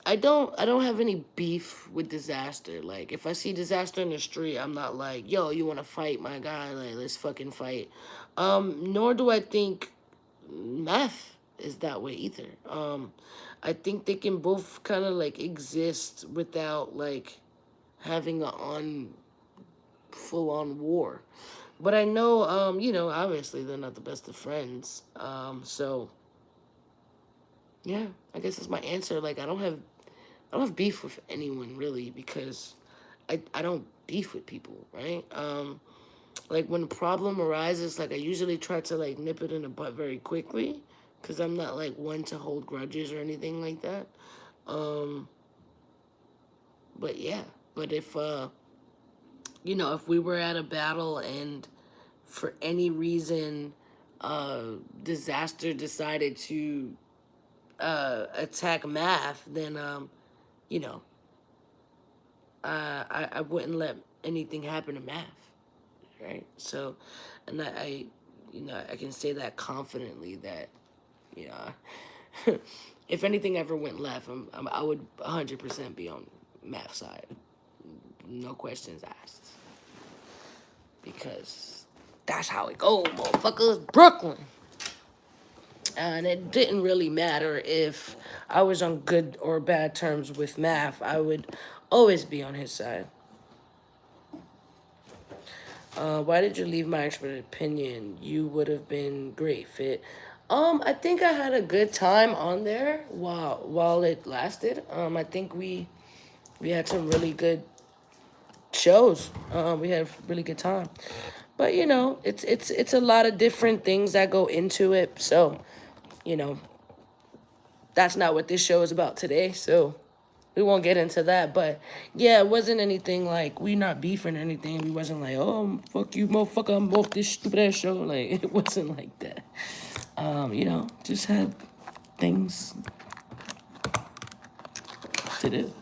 I don't have any beef with disaster. Like if I see disaster in the street, I'm not like, yo, you want to fight my guy? Like let's fucking fight. Nor do I think Meth is that way either. I think they can both kind of like exist without like having a full on war. But I know, obviously they're not the best of friends. So yeah, I guess that's my answer. Like I don't have beef with anyone really because I don't beef with people, right? Like when a problem arises, like I usually try to like nip it in the butt very quickly because I'm not like one to hold grudges or anything like that. Um, but yeah, but if we were at a battle and for any reason, disaster decided to attack math, then you know, I wouldn't let anything happen to math, right? So, and I can say that confidently that, you know, if anything ever went left, I would 100% be on math side, no questions asked, because that's how it goes, motherfuckers. Brooklyn. And it didn't really matter if I was on good or bad terms with math. I would always be on his side. Why did you leave my expert opinion? You would have been great fit. I think I had a good time on there while it lasted. I think we had some really good shows. We had a really good time. But it's a lot of different things that go into it. So, you know, that's not what this show is about today. So we won't get into that. But yeah, it wasn't anything like we not beefing or anything. We wasn't like, oh fuck you, motherfucker, I'm off this stupid ass show. Like it wasn't like that. Just had things to do.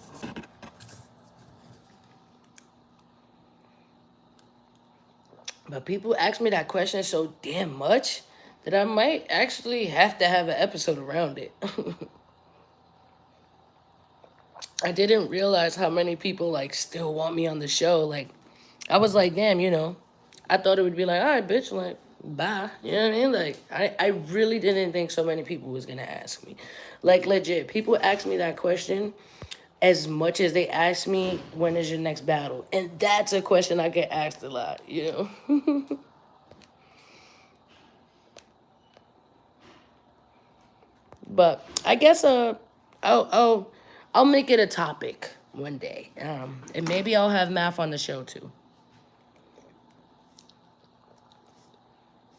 But people ask me that question so damn much that I might actually have to have an episode around it. I didn't realize how many people like still want me on the show. Like I was like, damn, I thought it would be like, all right, bitch, like, bye. You know what I mean? Like, I really didn't think so many people was gonna ask me. Like, legit, people ask me that question as much as they ask me, when is your next battle? And that's a question I get asked a lot. But I guess I'll make it a topic one day. And maybe I'll have math on the show too.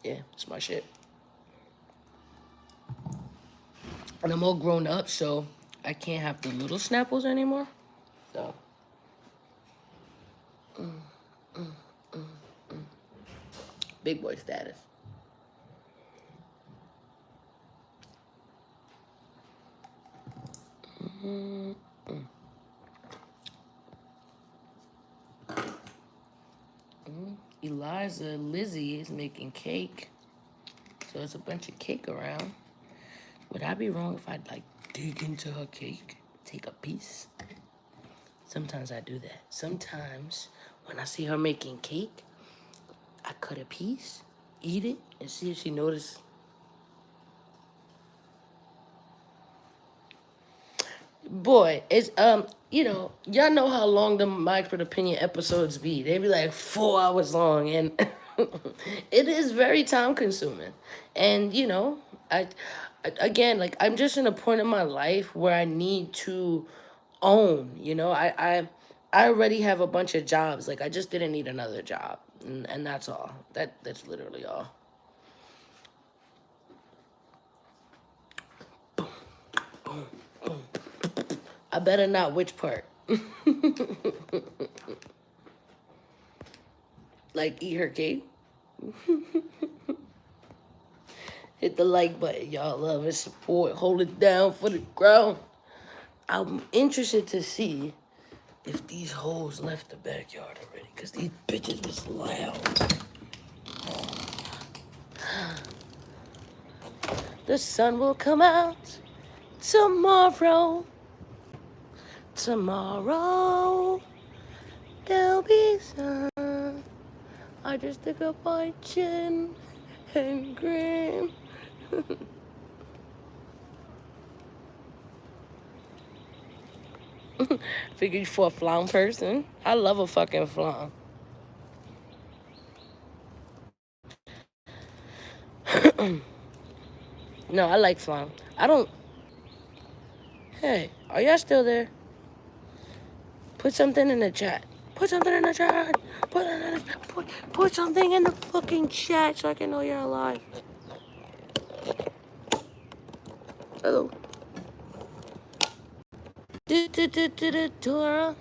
Yeah, it's my shit. And I'm all grown up, so I can't have the little snapples anymore. So, big boy status. Eliza Lizzie is making cake. So there's a bunch of cake around. Would I be wrong if I'd like dig into her cake, take a piece? Sometimes I do that. Sometimes when I see her making cake, I cut a piece, eat it, and see if she notices. Boy, it's y'all know how long the My Expert Opinion episodes be. They be like 4 hours long, and it is very time consuming. And again, like I'm just in a point in my life where I need to own. I already have a bunch of jobs. Like I just didn't need another job, and that's all. That's literally all. I better not. Which part? Like eat her cake? Hit the like button, y'all. Love and support. Hold it down for the ground. I'm interested to see if these hoes left the backyard already, because these bitches is loud. The sun will come out tomorrow. Tomorrow there'll be sun. I just took up my chin and grin. Figured for a flan person. I love a fucking flan. No, I like slime. I don't. Hey, are y'all still there? Put something in the chat. Put something in the chat. Put something in the fucking chat so I can know you're alive. Hello. Dora.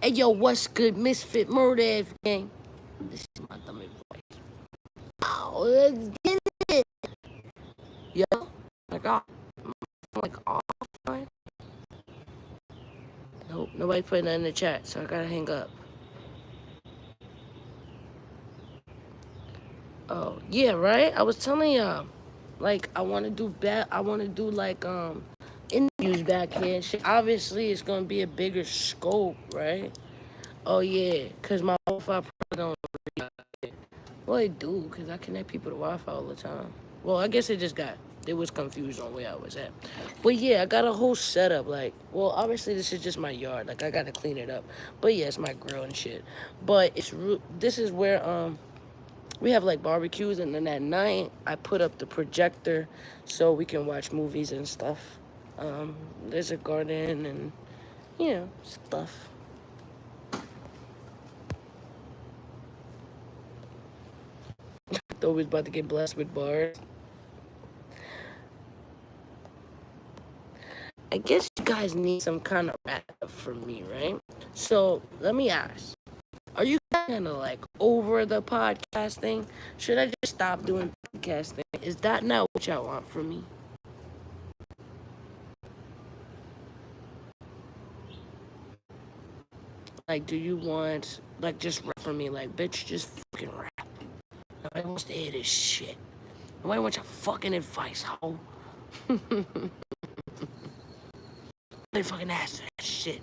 Hey yo, what's good, Ms.Fit murder gang? This is my dummy voice. Oh, let's get it. Yo, like off, like offline. Nope, nobody putting that in the chat, so I gotta hang up. Oh yeah, right. I was telling y'all, like I want to do back. I want to do like interviews back here and shit. Obviously, it's gonna be a bigger scope, right? Oh yeah, cause my Wi-Fi probably don't. Well, it do, cause I connect people to Wi-Fi all the time. Well, I guess they was confused on where I was at. But yeah, I got a whole setup. Like, well, obviously this is just my yard. Like I gotta clean it up. But yeah, it's my grill and shit. But this is where we have like barbecues, and then at night I put up the projector so we can watch movies and stuff. There's a garden and stuff. Thought we was about to get blessed with bars. I guess you guys need some kind of wrap up from me, right? So let me ask. Are you kind of like over the podcasting? Should I just stop doing podcasting? Is that not what y'all want from me? Like, do you want, like, just rap from me? Like, bitch, just fucking rap. Nobody wants to hear this shit. Nobody wants your fucking advice, ho. They fucking ask for that shit.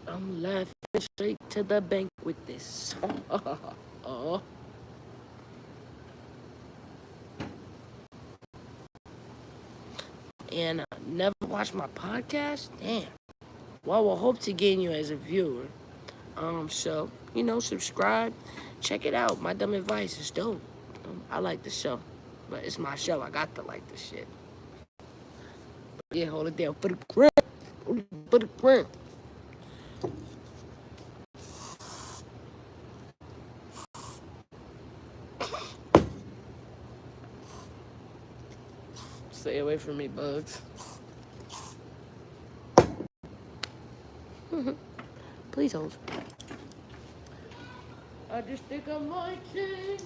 I'm laughing straight to the bank with this. Oh. And never watch my podcast? Damn. Well, I hope to gain you as a viewer. So, subscribe. Check it out. My dumb advice is dope. I like the show. But it's my show. I got to like the shit. But yeah, hold it down for the grip. For the grip. Stay away from me, bugs. Please hold. I just think I might change.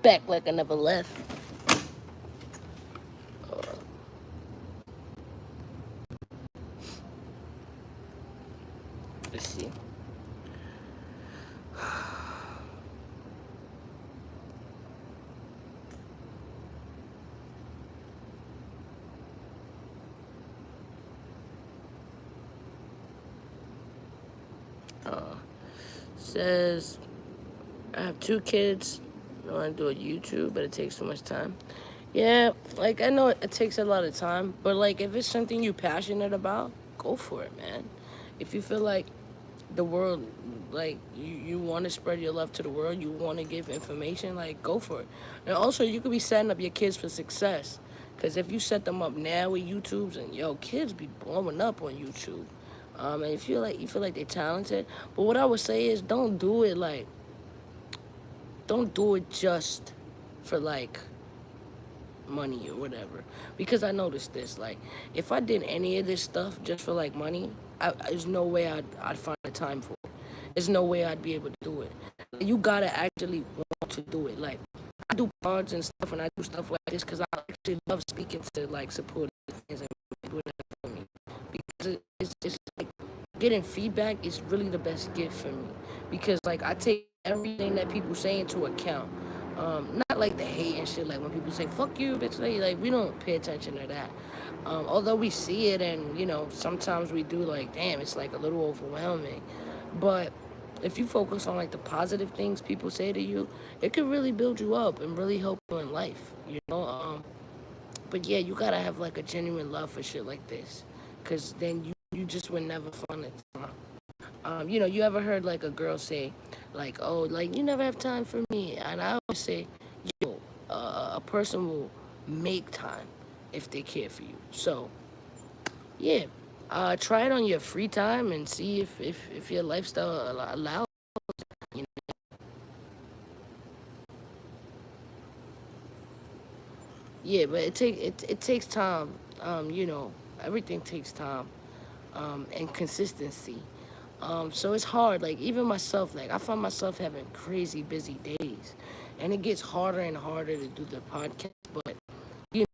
Back like I never left. Let's see. says, I have 2 kids. I want to do a YouTube, but it takes too much time. Yeah, like I know it takes a lot of time, but like if it's something you're passionate about, go for it, man. If you feel like the world, like you want to spread your love to the world, you want to give information, like go for it. And also, you could be setting up your kids for success, because if you set them up now with YouTubes, and yo, kids be blowing up on YouTube. And you feel like they're talented, but what I would say is don't do it just for like money or whatever. Because I noticed this, like, if I did any of this stuff just for like money, there's no way I'd find the time for it. There's no way I'd be able to do it. You gotta actually want to do it. Like, I do pods and stuff, and I do stuff like this because I actually love speaking to like supportive fans and people that for me. Because it's like getting feedback is really the best gift for me. Because like I take everything that people say into account. Not like the hate and shit, like when people say "fuck you, bitch," like we don't pay attention to that. Although we see it, and sometimes we do, like, damn, it's like a little overwhelming. But if you focus on like the positive things people say to you, it can really build you up and really help you in life. But yeah, you gotta have like a genuine love for shit like this, cause then you just would never find it. You ever heard like a girl say, like, oh, like you never have time for me, and I always say, yo, a person will make time if they care for you. So yeah, try it on your free time and see if your lifestyle allows. You know? Yeah, but it takes time. Everything takes time, and consistency. So it's hard. Like even myself, like I find myself having crazy busy days, and it gets harder and harder to do the podcast. But you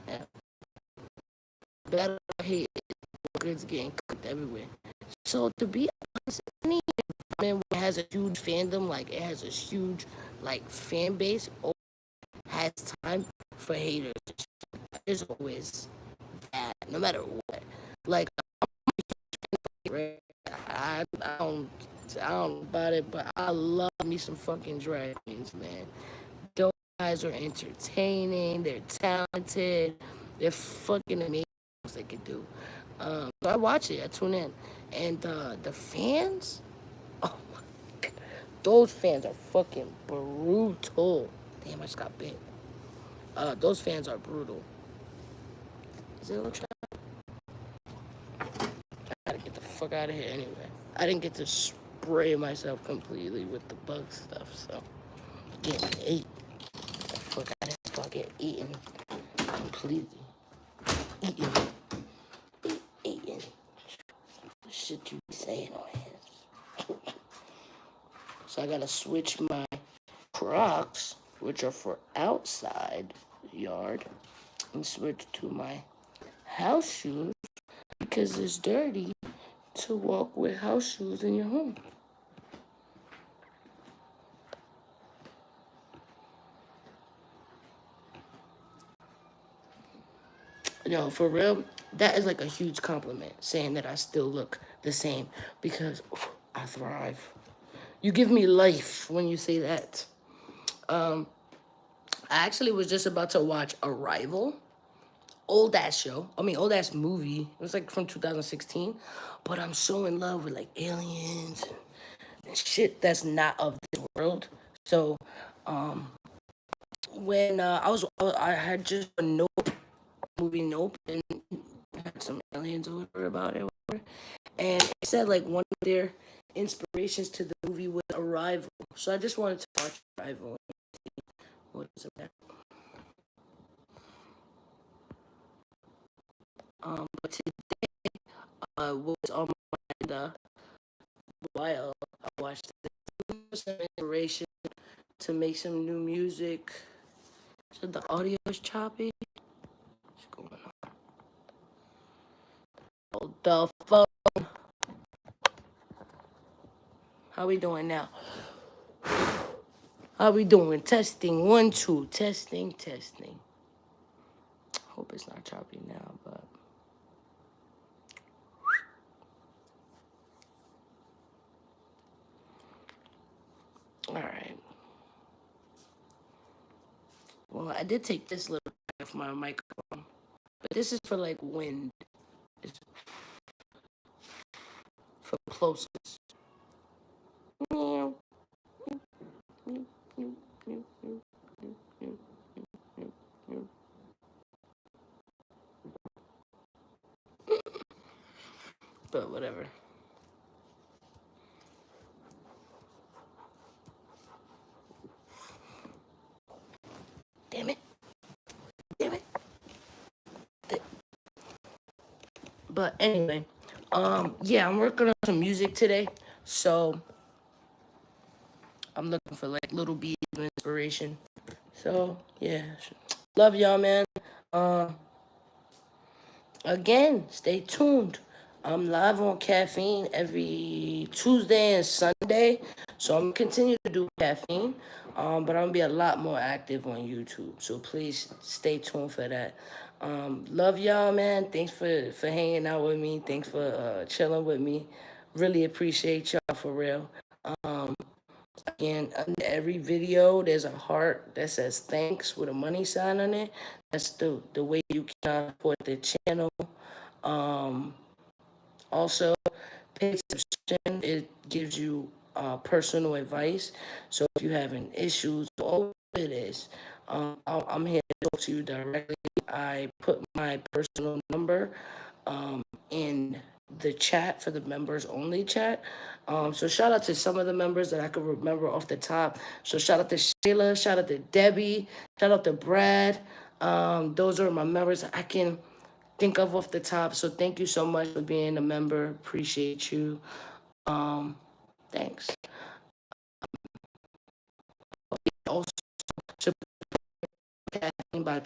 know, better I hate goods getting cooked everywhere. So to be honest, any environment that has a huge fandom, like it has a huge like fan base, or has time for haters. There's always that, no matter what. Like I, I don't I don't know about it, but I love me some fucking drag queens, man. Those guys are entertaining. They're talented. They're fucking amazing. What they can do. So I watch it. I tune in, and the fans. Oh my god, those fans are fucking brutal. Damn, I just got bit. Those fans are brutal. Is it a little I gotta get the fuck out of here anyway. I didn't get to spray myself completely with the bug stuff, so getting ate. The fuck out of here before I get eaten completely. Eaten. Eaten. Shit you be saying on here. So I gotta switch my Crocs, which are for outside yard, and switch to my house shoes because it's dirty to walk with house shoes in your home. No, for real, that is like a huge compliment saying that I still look the same because I thrive. You give me life when you say that. I actually was just about to watch Arrival. Old ass show. I mean, old ass movie. It was like from 2016. But I'm so in love with like aliens and shit that's not of this world. So, when I had just a Nope movie, Nope, and had some aliens or whatever about it, whatever. And it said like one of their inspirations to the movie was Arrival. So I just wanted to watch Arrival. What is it? But today, what was on my mind while I watched some inspiration to make some new music. So the audio is choppy. What's going on? Oh, the phone. How we doing now? How we doing? Testing. 1, 2. Testing, testing. Hope it's not choppy now, but All right. Well, I did take this little off my microphone, but this is for like wind. It's for closeness. But whatever. Damn it. Damn it. But anyway, yeah, I'm working on some music today. So I'm looking for like little beats of inspiration. So yeah. Love y'all, man. Um Again, stay tuned. I'm live on caffeine every Tuesday and Sunday. So I'm gonna continue to do caffeine. But I'm gonna be a lot more active on YouTube. So please stay tuned for that. Love y'all, man. Thanks for hanging out with me. Thanks for chilling with me. Really appreciate y'all for real. Again, under every video, there's a heart that says thanks with a money sign on it. That's the way you can support the channel. Um, Also, paid subscription, it gives you personal advice. So if you're having issues, all it is, I'm here to talk to you directly. I put my personal number in the chat for the members only chat. So shout out to some of the members that I could remember off the top. So shout out to Shayla, shout out to Debbie, shout out to Brad. Those are my members I can think of off the top. So thank you so much for being a member. Appreciate you. Thanks. Also, support Caffeine by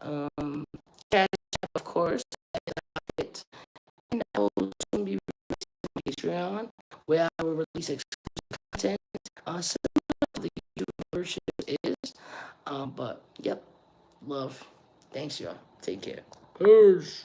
um, Cash App, of course. It. And I will soon be releasing Patreon, where I will release exclusive content. Similar to the YouTube membership is. But yep, love. Thanks, y'all. Take care. Peace.